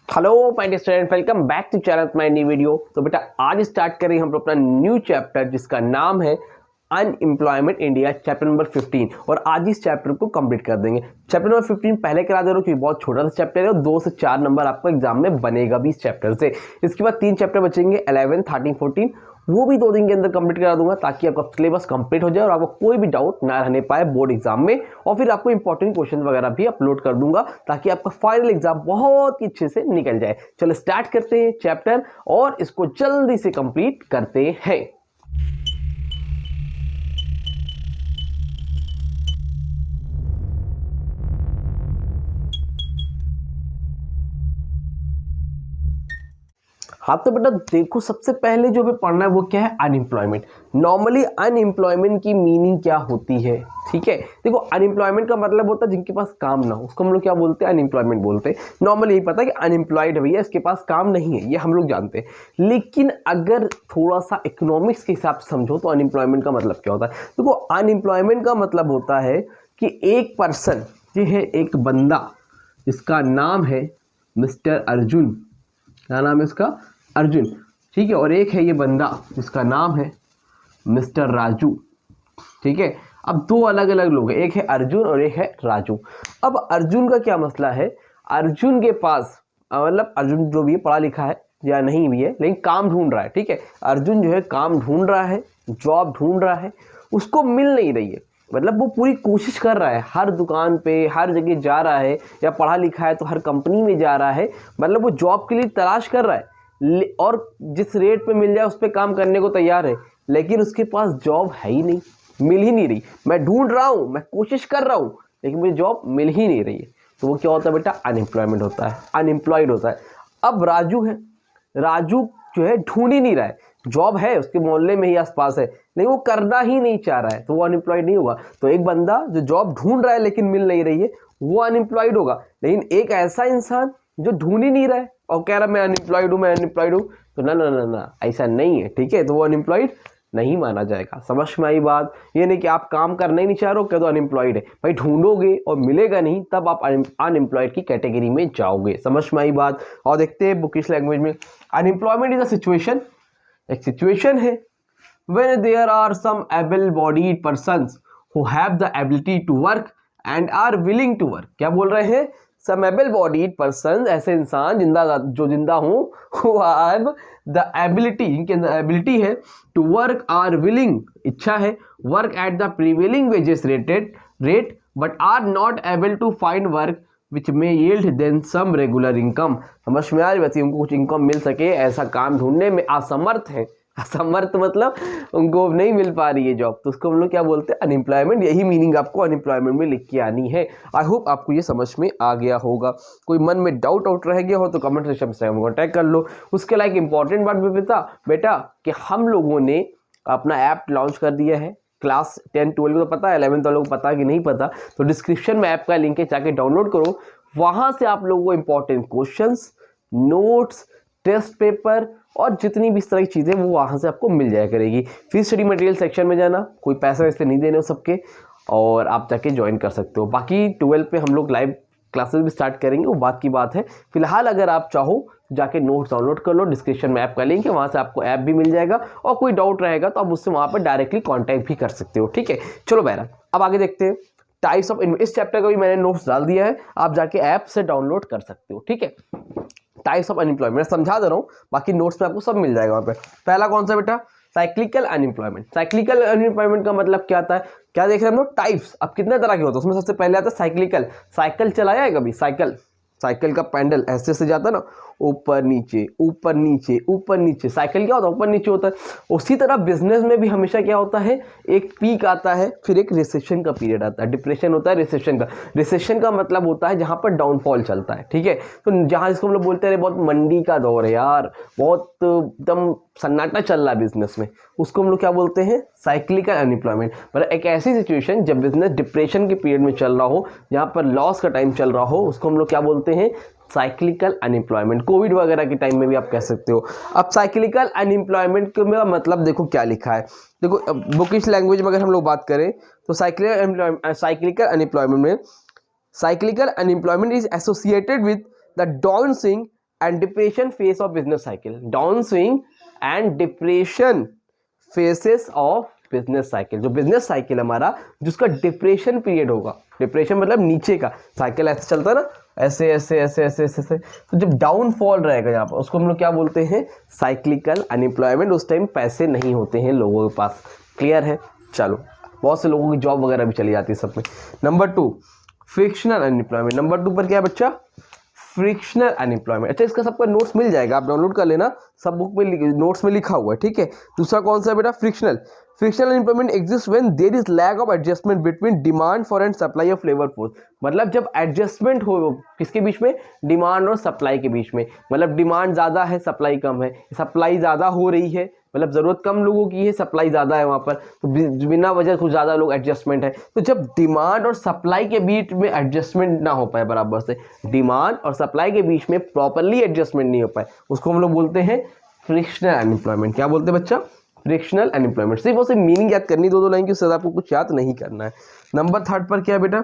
Hello my dear student, welcome back to channel my new video. तो बेटा आज start करें हम अपना न्यू चैप्टर जिसका नाम है अनएम्प्लॉयमेंट इंडिया, चैप्टर नंबर 15। और आज इस चैप्टर को कंप्लीट कर देंगे। चैप्टर नंबर 15 पहले करा दे रहा हूँ क्योंकि बहुत छोटा सा चैप्टर है और 2 से 4 नंबर आपको एग्जाम में बनेगा भी इस चैप्टर से। इसके बाद 3 चैप्टर बचेंगे 11, 13, 14, वो भी 2 दिन के अंदर कंप्लीट करा दूंगा ताकि आपका सिलेबस कंप्लीट हो जाए और आपको कोई भी डाउट ना रहने पाए बोर्ड एग्जाम में। और फिर आपको इंपॉर्टेंट क्वेश्चन वगैरह भी अपलोड कर दूंगा ताकि आपका फाइनल एग्जाम बहुत ही अच्छे से निकल जाए। चलो स्टार्ट करते हैं चैप्टर और इसको जल्दी से कंप्लीट करते हैं। हाँ तो बेटा देखो, सबसे पहले जो हमें पढ़ना है वो क्या है, अनएम्प्लॉयमेंट। नॉर्मली अनएम्प्लॉयमेंट की मीनिंग क्या होती है, ठीक है। देखो अनएम्प्लॉयमेंट का मतलब होता है जिनके पास काम ना हो, उसको हम लोग क्या बोलते हैं, अनएम्प्लॉयमेंट बोलते हैं। नॉर्मली यही पता है कि अनएम्प्लॉयड है भैया, इसके पास काम नहीं है, ये हम लोग जानते हैं। लेकिन अगर थोड़ा सा इकोनॉमिक्स के हिसाब से समझो तो अनएम्प्लॉयमेंट का मतलब क्या होता है। देखो अनएम्प्लॉयमेंट का मतलब होता है कि एक पर्सन जो है, एक बंदा जिसका नाम है मिस्टर अर्जुन, क्या नाम है इसका, अर्जुन, ठीक है। और एक है ये बंदा जिसका नाम है मिस्टर राजू, ठीक है। अब 2 अलग अलग लोग हैं, एक है अर्जुन और एक है राजू। अब अर्जुन का क्या मसला है, अर्जुन के पास मतलब अर्जुन जो भी है पढ़ा लिखा है या नहीं भी है लेकिन काम ढूंढ रहा है, ठीक है। अर्जुन जो है काम ढूंढ रहा है, जॉब ढूंढ रहा है, उसको मिल नहीं रही है। मतलब वो पूरी कोशिश कर रहा है, हर दुकान पे हर जगह जा रहा है, या पढ़ा लिखा है तो हर कंपनी में जा रहा है, मतलब वो जॉब के लिए तलाश कर रहा है और जिस रेट पे मिल जाए उस पर काम करने को तैयार है। लेकिन उसके पास जॉब है ही नहीं, मिल ही नहीं रही। मैं ढूंढ रहा हूँ, मैं कोशिश कर रहा हूँ, लेकिन मुझे जॉब मिल ही नहीं रही है। तो वो क्या होता है बेटा, अनएम्प्लॉयमेंट होता है, अनएम्प्लॉयड होता है। अब राजू है, राजू जो है ढूंढ ही नहीं रहा है, जॉब है उसके मोहल्ले में ही आसपास है लेकिन वो करना ही नहीं चाह रहा है, तो वो अनएम्प्लॉयड नहीं होगा। तो एक बंदा जो जॉब ढूंढ रहा है लेकिन मिल नहीं रही है वो अनएम्प्लॉयड होगा। लेकिन एक ऐसा इंसान जो ढूंढ ही नहीं रहा है और कह रहा मैं अनएम्प्लॉयड हूँ, मैं अनएम्प्लॉयड हूँ, तो ना ना ना ना, ऐसा नहीं है, ठीक है। तो वो अनएम्प्लॉयड नहीं माना जाएगा। समझ में आई बात। ये नहीं कि आप काम करना ही नहीं चाह रहे हो क्या तो अनएम्प्लॉयड है, भाई ढूंढोगे और मिलेगा नहीं तब आप अनएम्प्लॉयड की कैटेगरी में जाओगे। समझ में आई बात। और देखते हैं बुकिश लैंग्वेज में, अनएम्प्लॉयमेंट इज अ सिचुएशन, एक सिचुएशन है when there are some able-bodied persons who have the ability to work and are willing to work। क्या बोल रहे हैं, some able-bodied persons, ऐसे इंसान जिंदा जो जिंदा हो, who have the ability, इनके अंदर एबिलिटी है, to work are willing, इच्छा है, work at the prevailing wages rate but are not able to find work which may yield then some regular income। समझ में आ रही बात, उनको कुछ इनकम मिल सके ऐसा काम ढूंढने में असमर्थ है। असमर्थ मतलब उनको नहीं मिल पा रही है जॉब, तो उसको हम लोग क्या बोलते हैं, अनएम्प्लॉयमेंट। यही मीनिंग आपको अनएम्प्लॉयमेंट में लिख के आनी है। आई होप आपको ये समझ में आ गया होगा। कोई मन में डाउट आउट रह गया हो तो कमेंट सेक्शन से हम कॉन्टैक्ट कर लो। उसके लायक इंपॉर्टेंट बात भी बेटा कि हम लोगों ने अपना ऐप लॉन्च कर दिया है। क्लास 10 12 को तो पता है, 11 वालों को पता है कि नहीं पता, तो डिस्क्रिप्शन में ऐप का लिंक है, जाके डाउनलोड करो। वहाँ से आप लोगों को important questions, notes, test paper और जितनी भी इस तरह की चीज़ें वो वहाँ से आपको मिल जाया करेगी। फिर स्टडी मटेरियल सेक्शन में जाना, कोई पैसा वैसे नहीं देने हो सबके, और आप जाके ज्वाइन कर सकते हो। बाकी 12 पे हम लोग लाइव क्लासेस भी स्टार्ट करेंगे, वो बात की बात है। फिलहाल अगर आप चाहो जाके नोट्स डाउनलोड कर लो, डिस्क्रिप्शन में ऐप का लिंक है, वहाँ से आपको ऐप भी मिल जाएगा। और कोई डाउट रहेगा तो आप मुझसे वहाँ पर डायरेक्टली कॉन्टैक्ट भी कर सकते हो, ठीक है। चलो बहरा अब आगे देखते हैं टाइप्स ऑफ, इस चैप्टर का भी मैंने नोट्स डाल दिया है, आप जाके ऐप से डाउनलोड कर सकते हो, ठीक है। टाइप्स ऑफ अनएम्प्लॉयमेंट समझा दे रहा हूँ, बाकी नोट्स में आपको सब मिल जाएगा वहाँ पे। पहला कौन सा बेटा, साइक्लिकल अनएम्प्लॉयमेंट। साइक्लिकल अनएम्प्लॉयमेंट का मतलब क्या आता है, क्या देख रहे हैं हम लोग, टाइप्स। अब कितने तरह के होते हैं, उसमें सबसे पहले आता है साइक्लिकल। साइकिल चलाया है कभी, साइकिल का पैडल ऐसे से जाता है ना, ऊपर नीचे ऊपर नीचे ऊपर नीचे, साइकिल क्या होता है, ऊपर नीचे होता है। उसी तरह बिजनेस में भी हमेशा क्या होता है, एक पीक आता है, फिर एक रिसेशन का पीरियड आता है, डिप्रेशन होता है रिसेशन का। रिसेशन का मतलब होता है जहाँ पर डाउनफॉल चलता है, ठीक है। तो जहाँ जिसको हम लोग बोलते हैं बहुत मंडी का दौर है यार, बहुत एकदम सन्नाटा चल रहा है बिजनेस में, उसको हम लोग क्या बोलते हैं, साइक्लिकल अनएम्प्लॉयमेंट। मतलब एक ऐसी सिचुएशन जब बिजनेस डिप्रेशन के पीरियड में चल रहा हो, जहाँ पर लॉस का टाइम चल रहा हो, उसको हम लोग क्या बोलते हैं, साइक्लिकल अनएम्प्लॉयमेंट। कोविड वगैरह के टाइम में भी आप कह सकते हो। अब साइक्लिकल अनएम्प्लॉयमेंट का मतलब देखो क्या लिखा है, देखो बुकिश लैंग्वेज में अगर हम लोग बात करें तो साइक्लिकल अनएम्प्लॉयमेंट में, cyclical unemployment is associated with the downswing and depression phase of business cycle, down swing and depression phases of business cycle, जो बिजनेस साइकिल हमारा जिसका डिप्रेशन पीरियड होगा, डिप्रेशन मतलब नीचे का साइकिल ऐसे चलता है ना, ऐसे ऐसे ऐसे ऐसे ऐसे ऐसे, तो जब डाउनफॉल रहेगा यहाँ पर उसको हम लोग क्या बोलते हैं, साइक्लिकल अनएम्प्लॉयमेंट। उस टाइम पैसे नहीं होते हैं लोगों के पास। क्लियर है? चलो, बहुत से लोगों की जॉब वगैरह भी चली जाती है सब में। Number 2 frictional unemployment. नंबर 2 पर क्या है बच्चा, फ्रिक्शनल अनएम्प्लॉयमेंट। अच्छा, इसका सबका नोट्स मिल जाएगा, आप डाउनलोड कर लेना, सब बुक में नोट्स में लिखा हुआ है, ठीक है। दूसरा कौन सा है बेटा, frictional. Frictional unemployment exist when there is lack of adjustment between demand for and supply of labour force. मतलब जब एडजस्टमेंट हो किसके बीच में, डिमांड और सप्लाई के बीच में। मतलब डिमांड ज़्यादा है, सप्लाई कम है, सप्लाई ज़्यादा हो रही है, मतलब ज़रूरत कम लोगों की है, सप्लाई ज़्यादा है वहाँ पर, तो बिना वजह कुछ ज़्यादा लोग एडजस्टमेंट है। तो जब डिमांड और सप्लाई के बीच में एडजस्टमेंट ना हो पाए बराबर से, डिमांड और सप्लाई के बीच में प्रॉपरली एडजस्टमेंट नहीं हो पाए, उसको हम लोग बोलते हैं फ्रिक्शनल अनएम्प्लॉयमेंट। क्या बोलते हैं बच्चा, फ्रिक्शनल अनएम्प्लॉयमेंट। सिर्फ और सिर्फ मीनिंग याद करनी, दो लाइन की, उससे आपको कुछ याद नहीं करना है। नंबर 3 पर क्या है बेटा,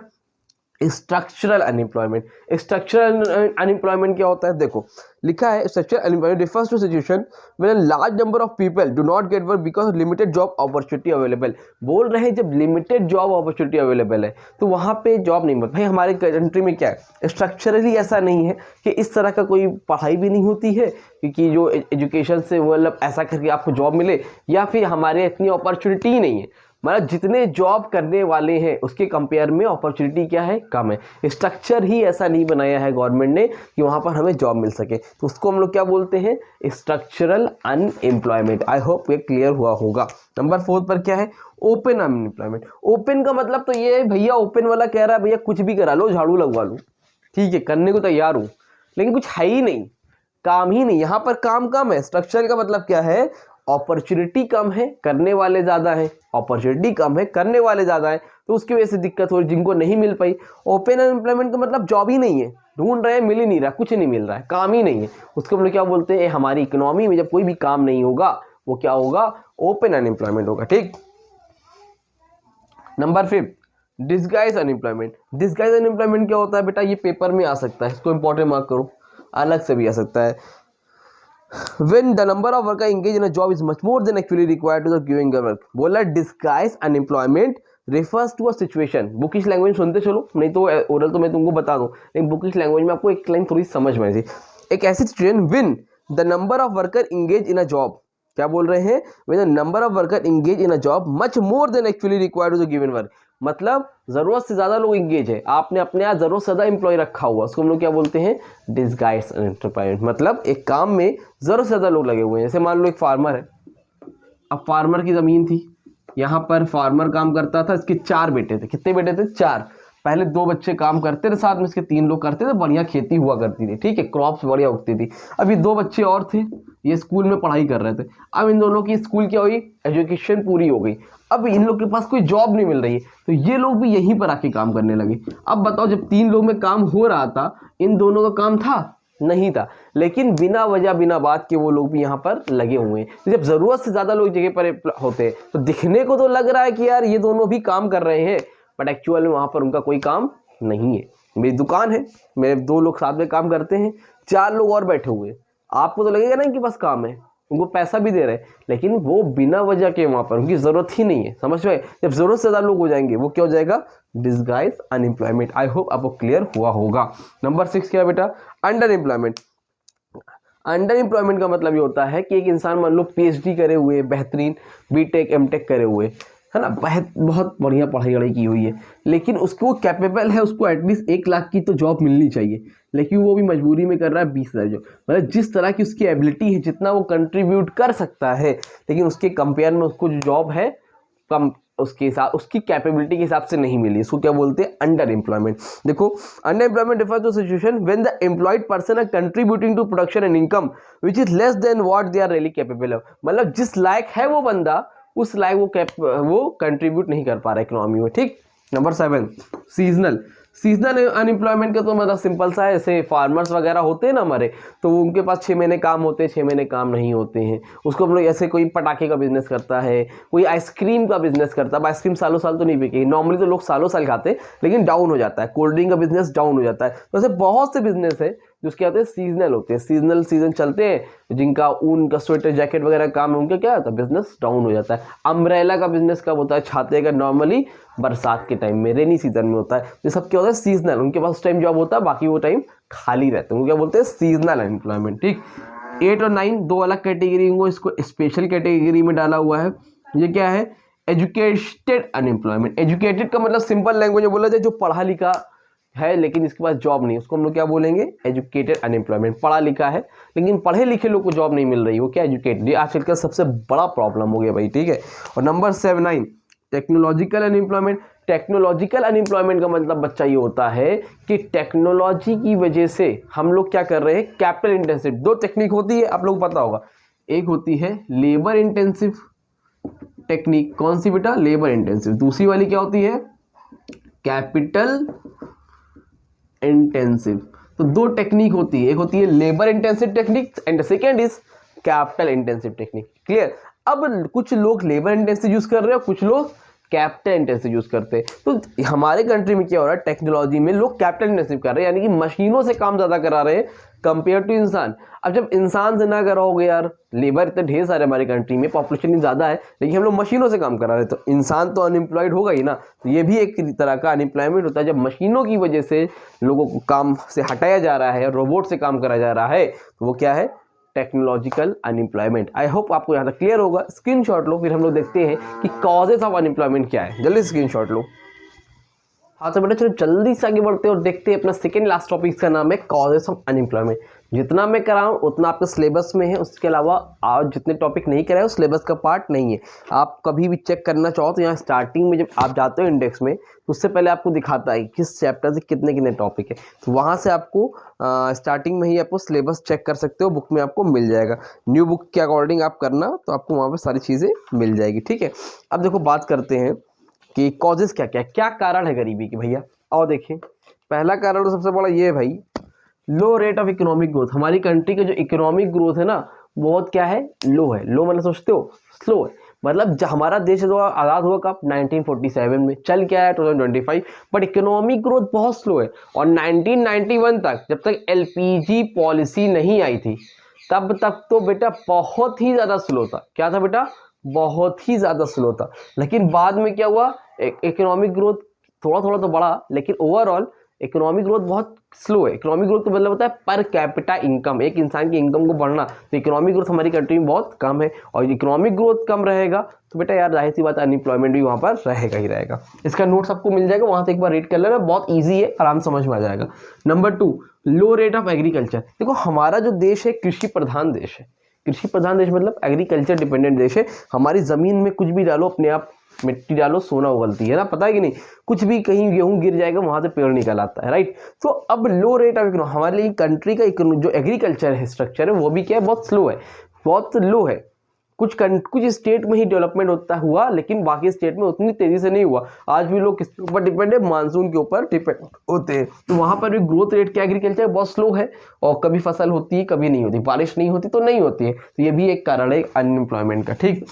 स्ट्रक्चरल अनएम्प्लॉयमेंट। स्ट्रक्चरल अनएम्प्लॉयमेंट क्या होता है, देखो लिखा है, structural unemployment refers to situation when a large number of people do not get work because of limited job opportunity available. बोल रहे हैं जब लिमिटेड जॉब अपॉर्चुनिटी अवेलेबल है तो वहाँ पे जॉब नहीं मिलती। भाई हमारे कंट्री में क्या है, स्ट्रक्चरली ऐसा नहीं है कि इस तरह का कोई पढ़ाई भी नहीं होती है क्योंकि जो एजुकेशन से मतलब ऐसा करके आपको जॉब मिले, या फिर हमारे इतनी अपॉर्चुनिटी ही नहीं है। मतलब जितने जॉब करने वाले हैं उसके कंपेयर में अपॉर्चुनिटी क्या है, कम है। स्ट्रक्चर ही ऐसा नहीं बनाया है गवर्नमेंट ने कि वहाँ पर हमें जॉब मिल सके, तो उसको हम लोग क्या बोलते हैं, स्ट्रक्चरल अनएम्प्लॉयमेंट। आई होप ये क्लियर हुआ होगा। नंबर 4 पर क्या है, ओपन अनएम्प्लॉयमेंट। ओपन का मतलब तो ये है भैया, ओपन वाला कह रहा है भैया कुछ भी करा लो, झाड़ू लगवा लो, ठीक है, करने को तैयार हूँ, लेकिन कुछ है ही नहीं, काम ही नहीं, यहाँ पर काम कम है। स्ट्रक्चर का मतलब क्या है, अपॉर्चुनिटी कम है, करने वाले ज़्यादा हैं, अपॉर्चुनिटी कम है, करने वाले ज़्यादा हैं, तो उसकी वजह से दिक्कत हो रही, जिनको नहीं मिल पाई। ओपन अनएम्प्लॉयमेंट का मतलब जॉब ही नहीं है, ढूंढ रहे हैं, मिल ही नहीं रहा, कुछ नहीं मिल रहा है, काम ही नहीं है, उसको हम लोग क्या बोलते हैं, हमारी इकोनॉमी में जब कोई भी काम नहीं होगा वो क्या होगा, ओपन अनएम्प्लॉयमेंट होगा, ठीक। Number 5 disguise unemployment. Disguise unemployment क्या होता है बेटा, ये पेपर में आ सकता है, इसको इंपॉर्टेंट मार्क करो, अलग से भी आ सकता है। When the number of workers engaged in a job is much more than actually required to the given work, बोला disguise unemployment refers to a situation। Bookish language सुनते चलो, नहीं तो ओरल तो मैं तुमको बता दूं, लेकिन बुकिश लैंग्वेज में आपको एक लाइन थोड़ी समझ में आएगी। एक ऐसी situation when the number of workers engaged in a job, क्या बोल रहे हैं, when the number of workers engaged in a job much more than actually required to the given work, मतलब जरूरत से ज्यादा लोग इंगेज है, आपने अपने यहाँ जरूरत से ज्यादा एम्प्लॉय रखा हुआ, उसको हम लोग क्या बोलते हैं, डिस्गाइज अनएम्प्लॉयमेंट। मतलब एक काम में जरूरत से ज्यादा लोग लगे हुए हैं। जैसे मान लो एक फार्मर है, अब फार्मर की जमीन थी, यहाँ पर फार्मर काम करता था, इसके 4 बेटे थे। कितने बेटे थे, 4। पहले 2 बच्चे काम करते थे, साथ में इसके 3 लोग करते थे, बढ़िया खेती हुआ करती थी, ठीक है, क्रॉप्स बढ़िया उगती थी। अभी 2 बच्चे और थे, ये स्कूल में पढ़ाई कर रहे थे। अब इन दोनों की स्कूल क्या हुई, एजुकेशन पूरी हो गई, अब इन लोग के पास कोई जॉब नहीं मिल रही है, तो ये लोग भी यहीं पर आके काम करने लगे। अब बताओ, जब 3 लोग में काम हो रहा था, इन दोनों का काम था नहीं था, लेकिन बिना वजह बिना बात के वो लोग भी यहाँ पर लगे हुए हैं। तो जब जरूरत से ज्यादा लोग जगह पर होते हैं तो दिखने को तो लग रहा है कि यार ये दोनों भी काम कर रहे हैं, बट एक्चुअल में वहाँ पर उनका कोई काम नहीं है। मेरी दुकान है, मेरे 2 लोग साथ में काम करते हैं, 4 लोग और बैठे हुए, आपको तो लगेगा ना कि बस काम है, उनको पैसा भी दे रहे हैं, लेकिन वो बिना वजह के वहाँ पर, उनकी ज़रूरत ही नहीं है। समझ में? जब ज़रूरत से ज़्यादा लोग हो जाएंगे वो क्या हो जाएगा, डिस्गाइज अनएम्प्लॉयमेंट। आई होप आपको क्लियर हुआ होगा। नंबर 6 क्या है बेटा, अंडर एम्प्लॉयमेंट। अंडर एम्प्लॉयमेंट का मतलब ये होता है कि एक इंसान मान लो PhD करे हुए, बेहतरीन बीटेक एमटेक करे हुए है ना, बहुत बढ़िया पढ़ाई वढ़ाई की हुई है, लेकिन उसको कैपेबल है, उसको एटलीस्ट 1 लाख की तो जॉब मिलनी चाहिए, लेकिन वो भी मजबूरी में कर रहा है 20,000 जॉब। मतलब जिस तरह की उसकी एबिलिटी है, जितना वो कंट्रीब्यूट कर सकता है, लेकिन उसके कंपेयर में उसको जो जॉब है कम, उसके साथ उसकी कैपेबिलिटी के हिसाब से नहीं मिली, इसको क्या बोलते हैं, अंडर एम्प्लॉयमेंट। देखो, under employment refers to situation when the employed person are contributing to production and income which is less than what they are really capable of. मतलब जिस लायक है वो बंदा, उस लायक वो कंट्रीब्यूट नहीं कर पा रहा इकोनॉमी में, ठीक। Number 7 seasonal. सीजनल अनएम्प्लॉयमेंट का तो मतलब सिंपल सा है, जैसे फार्मर्स वगैरह होते हैं ना हमारे, तो उनके पास 6 महीने काम होते हैं, 6 महीने काम नहीं होते हैं, उसको हम लोग, ऐसे कोई पटाखे का बिजनेस करता है, कोई आइसक्रीम का बिजनेस करता है, आइसक्रीम सालों साल तो नहीं बिकेगी, नॉर्मली तो लोग सालों साल खाते हैं, लेकिन डाउन हो जाता है, कोल्ड ड्रिंक का बिजनेस डाउन हो जाता है। तो ऐसे बहुत से बिजनेस है जो उसके आते हैं सीजनल होते हैं, सीजन चलते हैं, जिनका ऊन का स्वेटर जैकेट वगैरह काम है, उनका क्या होता है, बिजनेस डाउन हो जाता है। अम्ब्रेला का बिजनेस कब होता है, छाते का नॉर्मली बरसात के टाइम में, रेनी सीजन में होता है। ये सब क्या होता है, सीजनल, उनके पास उस टाइम जॉब होता है, बाकी वो टाइम खाली रहते हैं, उनको क्या बोलते हैं, सीजनल अनएम्प्लॉयमेंट। ठीक, 8 और 9 दो अलग कैटेगरी को इसको स्पेशल कैटेगरी में डाला हुआ है। ये क्या है, एजुकेटेड अनएम्प्लॉयमेंट। एजुकेटेड का मतलब सिंपल लैंग्वेज में बोला जाए जो पढ़ा लिखा है लेकिन इसके पास जॉब नहीं, उसको हम लोग क्या बोलेंगे, एजुकेटेड अनएम्प्लॉयमेंट। पढ़ा लिखा है लेकिन पढ़े लिखे लोग को जॉब नहीं मिल रही, वो क्या, एजुकेटेड। ये आजकल का सबसे बड़ा प्रॉब्लम हो गया भाई। ठीक है, और number 9 technological unemployment. Technological unemployment का मतलब बच्चा ये होता है कि टेक्नोलॉजी की वजह से हम लोग क्या कर रहे हैं, कैपिटल इंटेंसिव। दो टेक्निक होती है, आप लोग पता होगा, एक होती है लेबर इंटेंसिव टेक्निक। कौन सी बेटा, लेबर इंटेंसिव। दूसरी वाली क्या होती है, कैपिटल इंटेंसिव। तो दो टेक्निक होती है, एक होती है labour intensive technique and second is capital intensive technique. Clear. अब कुछ लोग लेबर इंटेंसिव यूज कर रहे हैं और कुछ लोग कैपिटल इंटेंसिव यूज करते हैं। तो हमारे कंट्री में क्या हो रहा है, टेक्नोलॉजी में लोग कैपिटल इंटेंसिव कर रहे हैं, यानी कि मशीनों से काम ज्यादा करा रहे हैं कंपेयर टू इंसान। अब जब इंसान से ना कराओगे यार, लेबर इतने ढेर सारे हमारी कंट्री में, पॉपुलेशन ज़्यादा है, लेकिन हम लोग मशीनों से काम करा रहे हैं, तो इंसान तो अनएम्प्लॉयड होगा ही ना। तो ये भी एक तरह का अनएम्प्लॉयमेंट होता है, जब मशीनों की वजह से लोगों को काम से हटाया जा रहा है, रोबोट से काम करा जा रहा है, तो वो क्या है, टेक्नोलॉजिकल अनएम्प्लॉयमेंट। आई होप आपको यहाँ तक क्लियर होगा। स्क्रीनशॉट लो, फिर हम लोग देखते हैं कि कॉजेज ऑफ अनएम्प्लॉयमेंट क्या है। जल्दी स्क्रीनशॉट लो। हाँ तो बेटा चलो जल्दी से आगे बढ़ते हैं और देखते हैं अपना सेकेंड लास्ट टॉपिक, का नाम है कॉजेज ऑफ अनएम्प्लॉयमेंट। जितना मैं कराऊँ उतना आपके सिलेबस में है, उसके अलावा आप जितने टॉपिक नहीं कराए उस सिलेबस का पार्ट नहीं है। आप कभी भी चेक करना चाहो तो यहाँ स्टार्टिंग में जब आप जाते हो इंडेक्स में, तो उससे पहले आपको दिखाता है किस चैप्टर से कितने कितने टॉपिक है, तो वहाँ से आपको स्टार्टिंग में ही आपको सिलेबस चेक कर सकते हो, बुक में आपको मिल जाएगा। न्यू बुक के अकॉर्डिंग आप करना तो आपको वहाँ पर सारी चीज़ें मिल जाएगी। ठीक है, अब देखो बात करते हैं कि कॉजेज क्या क्या क्या कारण है गरीबी की भैया। और देखिए पहला कारण तो सबसे बड़ा ये है भाई, लो रेट ऑफ इकोनॉमिक ग्रोथ। हमारी कंट्री का जो इकोनॉमिक ग्रोथ है ना, बहुत क्या है, लो है। लो मतलब सोचते हो स्लो है, मतलब हमारा देश जो आज़ाद हुआ कब, 1947 में, चल क्या है 2025, बट इकोनॉमिक ग्रोथ बहुत स्लो है। और 1991 तक, जब तक LPG पॉलिसी नहीं आई थी, तब तक तो बेटा बहुत ही ज़्यादा स्लो था। क्या था बेटा, बहुत ही ज़्यादा स्लो था। लेकिन बाद में क्या हुआ, इकोनॉमिक ग्रोथ थोड़ा थोड़ा तो बढ़ा, लेकिन ओवरऑल इकोनॉमिक ग्रोथ बहुत स्लो है। इकोनॉमिक ग्रोथ का मतलब होता है पर कैपिटा इनकम, एक इंसान की इनकम को बढ़ना। तो इकोनॉमिक ग्रोथ हमारी कंट्री में बहुत कम है, और इकोनॉमिक ग्रोथ कम रहेगा तो बेटा यार जाहिर सी बात अनएम्प्लॉयमेंट भी वहाँ पर रहेगा ही रहेगा। इसका नोट्स आपको मिल जाएगा, वहाँ से एक बार रीड कर लेना, बहुत ईजी है, आराम समझ में आ जाएगा। Number 2, low rate of agriculture. देखो हमारा जो देश है कृषि प्रधान देश है। कृषि प्रधान देश मतलब एग्रीकल्चर डिपेंडेंट देश है। हमारी ज़मीन में कुछ भी डालो, अपने आप मिट्टी डालो सोना उगलती है ना, पता है कि नहीं। कुछ भी कहीं गेहूं गिर जाएगा वहां से पेड़ निकल आता है, राइट। तो अब लो रेट ऑफ इकोनॉमी, हमारे लिए कंट्री का जो एग्रीकल्चर है, स्ट्रक्चर है, वो भी क्या है, बहुत स्लो है, बहुत लो है। कुछ स्टेट में ही डेवलपमेंट होता हुआ, लेकिन बाकी स्टेट में उतनी तेजी से नहीं हुआ। आज भी लोग किसके ऊपर डिपेंड है, मानसून के ऊपर डिपेंड होते हैं। तो वहां पर भी ग्रोथ रेट क्या एग्रीकल्चर बहुत स्लो है, और कभी फसल होती है कभी नहीं होती, बारिश नहीं होती तो नहीं होती है। तो ये भी एक कारण है अनएम्प्लॉयमेंट का। ठीक,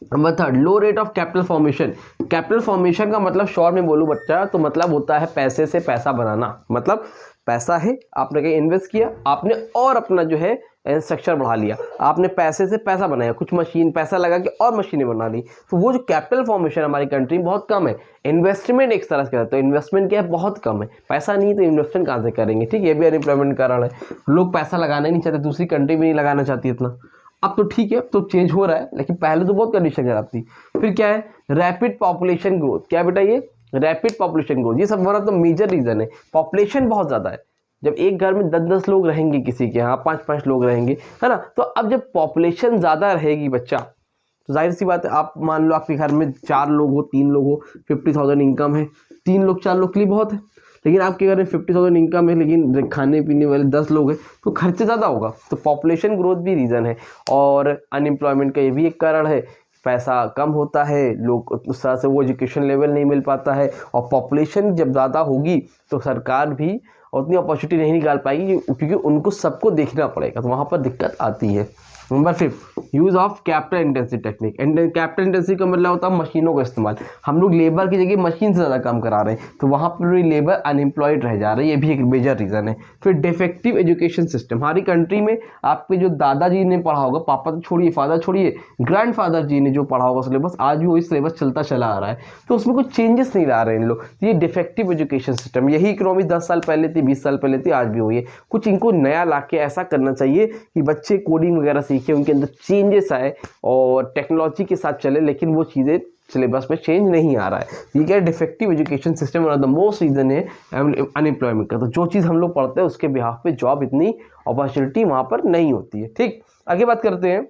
number 3, low rate of capital formation. Capital formation का मतलब शॉर्ट में बोलूं बच्चा तो मतलब होता है पैसे से पैसा बनाना। मतलब पैसा है, आपने कहीं इन्वेस्ट किया, आपने और अपना जो है स्ट्रक्चर बढ़ा लिया, आपने पैसे से पैसा बनाया, कुछ मशीन पैसा लगा के और मशीनें बना ली। तो वो जो कैपिटल फॉर्मेशन हमारी कंट्री में बहुत कम है। इन्वेस्टमेंट एक तरह से कहते हैं, इन्वेस्टमेंट क्या है, बहुत कम है। पैसा नहीं तो इन्वेस्टमेंट कहाँ से करेंगे। ठीक है, ये भी अनएम्प्लॉयमेंट कारण है, लोग पैसा लगाना ही नहीं चाहते, दूसरी कंट्री भी नहीं लगाना चाहती इतना। अब तो ठीक है, अब तो चेंज हो रहा है, लेकिन पहले तो बहुत कंडीशन खराब थी। फिर क्या है, रैपिड पॉपुलेशन ग्रोथ। क्या बेटा, ये रैपिड पॉपुलेशन ग्रोथ, ये सब one of the major reason है। पॉपुलेशन बहुत ज़्यादा है, जब एक घर में 10-10 लोग रहेंगे, किसी के यहाँ 5-5 लोग रहेंगे, है ना। तो अब जब पॉपुलेशन ज़्यादा रहेगी बच्चा, तो जाहिर सी बात है, आप मान लो आपके घर में 4 लोग हो, 3 लोग हो, 50,000 इनकम है, 3 लोग 4 लोग के लिए बहुत है। लेकिन आपके घर में 50,000 इनकम है, लेकिन खाने पीने वाले 10 लोग हैं, तो खर्चे ज़्यादा होगा। तो पॉपुलेशन ग्रोथ भी रीज़न है, और अनएम्प्लॉयमेंट का ये भी एक कारण है। पैसा कम होता है, लोग उस तरह से वो एजुकेशन लेवल नहीं मिल पाता है, और पॉपुलेशन जब ज़्यादा होगी तो सरकार भी उतनी अपॉर्चुनिटी नहीं निकाल पाएगी, क्योंकि उनको सबको देखना पड़ेगा, तो वहाँ पर दिक्कत आती है। Number 5, use of capital intensive technique. Capital intensive का मतलब होता है मशीनों का इस्तेमाल। हम लोग लेबर की जगह मशीन से ज़्यादा काम करा रहे हैं, तो वहाँ पर भी लेबर अनएम्प्लॉयड रह जा रही है, ये भी एक मेजर रीज़न है। फिर डिफेक्टिव एजुकेशन सिस्टम। हमारी कंट्री में आपके जो दादाजी ने पढ़ा होगा, पापा तो छोड़िए, फादर छोड़िए, ग्रैंड फादर जी ने जो पढ़ा होगा सिलेबस, आज भी वही सिलेबस चलता चला आ रहा है, तो उसमें कुछ चेंजेस नहीं ला रहे हैं इन लोग। ये डिफेक्टिव एजुकेशन सिस्टम, यही इकोनॉमी 10 साल पहले थी, 20 साल पहले थी, आज भी हुई है। कुछ इनको नया ला के ऐसा करना चाहिए कि बच्चे कोडिंग वगैरह सीखे, उनके अंदर चेंजेस आए और टेक्नोलॉजी के साथ चले, लेकिन वो चीज़ें सिलेबस में चेंज नहीं आ रहा है। ये क्या है, defective education system one of the most reason है अनएम्प्लॉयमेंट का। तो जो चीज़ हम लोग पढ़ते हैं उसके बिहाफ पे जॉब इतनी अपॉर्चुनिटी वहाँ पर नहीं होती है। ठीक, आगे बात करते हैं।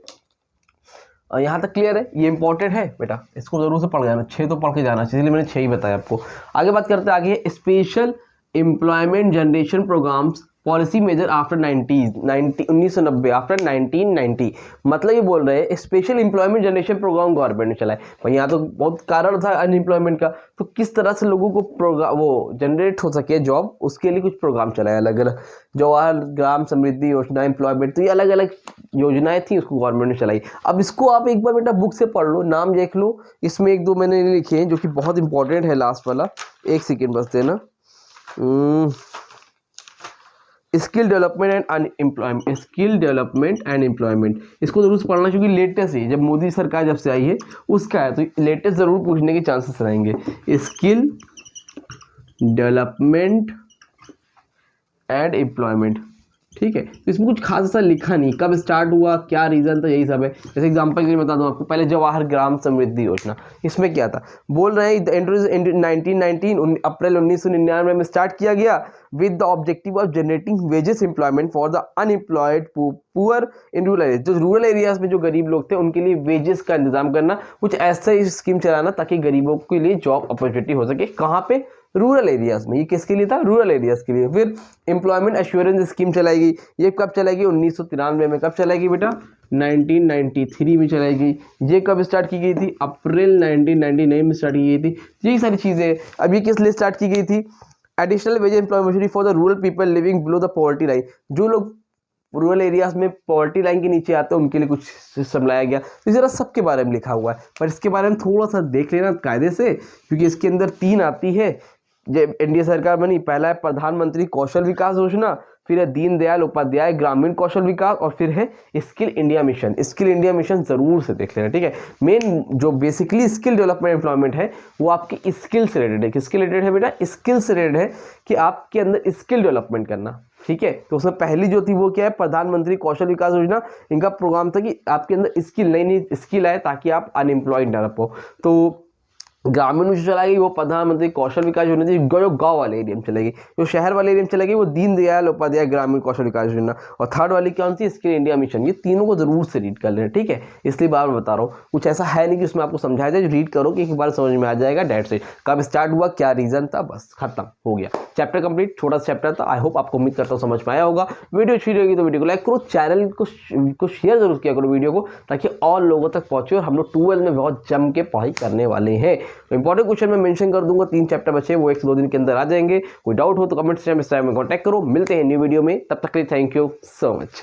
यहाँ तक क्लियर है, ये इंपॉर्टेंट है बेटा, इसको जरूर से पढ़ जाना, 6 तो पढ़ के जाना चाहिए, इसलिए मैंने 6 ही बताया आपको। आगे बात करते हैं, आगे special employment generation programmes policy measure after 1990 after 1990। मतलब ये बोल रहे हैं special employment generation programme government ने चलाए भाई। यहाँ तो बहुत कारण था अनएम्प्लॉयमेंट का, तो किस तरह से लोगों को प्रोग्राम वो जनरेट हो सके जॉब, उसके लिए कुछ प्रोग्राम चलाए अलग अलग। जवाहर ग्राम समृद्धि योजना, एम्प्लॉयमेंट, तो ये अलग अलग योजनाएं थी, उसको गवर्नमेंट ने चलाई। अब इसको आप एक बार बेटा बुक से पढ़ लो, नाम देख लो, इसमें 1-2 मैंने लिखे हैं जो कि बहुत इंपॉर्टेंट है। लास्ट वाला 1 सेकेंड बस देना। Skill development and unemployment, skill development and employment, इसको जरूर पढ़ना क्योंकि लेटेस्ट है, जब मोदी सरकार जब से आई है उसका है, तो लेटेस्ट जरूर पूछने के चांसेस रहेंगे। स्किल डेवलपमेंट एंड एम्प्लॉयमेंट, ठीक है। तो इसमें कुछ खास ऐसा लिखा नहीं, कब स्टार्ट हुआ, क्या रीज़न था, यही सब है। जैसे एग्जांपल के लिए बता दूं आपको, पहले जवाहर ग्राम समृद्धि योजना, इसमें क्या था, बोल रहे हैं 1919 अप्रैल 1999 में स्टार्ट किया गया with the objective of generating wages employment for the unemployed poor in rural area. जो रूरल एरियाज में जो गरीब लोग थे उनके लिए वेजेस का इंतजाम करना, कुछ ऐसा ही स्कीम चलाना ताकि गरीबों के लिए जॉब अपॉर्चुनिटी हो सके। कहाँ पे, रूरल एरियाज में। ये किसके लिए था, रूरल एरियाज के लिए। फिर एम्प्लॉयमेंट एश्योरेंस स्कीम चलाएगी, ये कब चलाएगी, 1993 में। कब चलाएगी बेटा, 1993 में चलाएगी। ये कब स्टार्ट की गई थी, अप्रैल 1999 में स्टार्ट की गई थी। यही सारी चीज़ें। अब ये किस लिए स्टार्ट की गई थी, additional veg employment for the rural people living below the poverty line. जो लोग रूरल एरियाज में पॉवर्टी लाइन के नीचे आते हैं उनके लिए कुछ सिस्टम लाया गया। तो जरा सबके बारे में लिखा हुआ है, पर इसके बारे में थोड़ा सा देख लेना कायदे से, क्योंकि इसके अंदर 3 आती है जब एनडीए सरकार बनी। पहला है प्रधानमंत्री कौशल विकास योजना, फिर है दीनदयाल उपाध्याय ग्रामीण कौशल विकास, और फिर है skill India mission. Skill India mission जरूर से देख लेना, ठीक है। मेन जो बेसिकली स्किल डेवलपमेंट एम्प्लॉयमेंट है वो आपकी स्किल से रिलेटेड है। किसके रिलेटेड है बेटा, स्किल से रिलेटेड है कि आपके अंदर स्किल डेवलपमेंट करना, ठीक है। तो उसमें पहली जो थी वो क्या है, प्रधानमंत्री कौशल विकास योजना। इनका प्रोग्राम था कि आपके अंदर स्किल, नई नई स्किल आए ताकि आप अनएम्प्लॉयड ना रहो। तो ग्रामीण में जो चलाएगी वो प्रधानमंत्री कौशल विकास योजना थी, जो गांव वाले एरिया में चलेगी। जो शहर वाले एरिया में चलेगी वो दीनदयाल उपाध्याय ग्रामीण कौशल विकास योजना। और थर्ड वाली कौन सी, स्किल इंडिया मिशन। ये तीनों को जरूर से रीड कर लेना, ठीक है। इसलिए बार बार बता रहा हूँ, कुछ ऐसा है नहीं कि उसमें आपको समझाया जाए, रीड करो कि एक बार समझ में आ जाएगा। डेट से कब स्टार्ट हुआ, क्या रीजन था, बस खत्म हो गया, चैप्टर कंप्लीट। छोटा सा चैप्टर था। आई होप आपको, उम्मीद करता हूँ समझ में आया होगा। वीडियो अच्छी लगी तो वीडियो को लाइक करो, चैनल को शेयर जरूर किया करो वीडियो को, ताकि और लोगों तक पहुंचे। और हम लोग 12 में बहुत जम के पढ़ाई करने वाले हैं। इंपॉर्टेंट क्वेश्चन मैं मेंशन कर दूंगा, 3 चैप्टर बचे, वो 1 से 2 दिन के अंदर आ जाएंगे। कोई डाउट हो तो कमेंट सेक्शन में कॉन्टैक्ट करो। मिलते हैं न्यू वीडियो में, तब तक के लिए थैंक यू सो मच।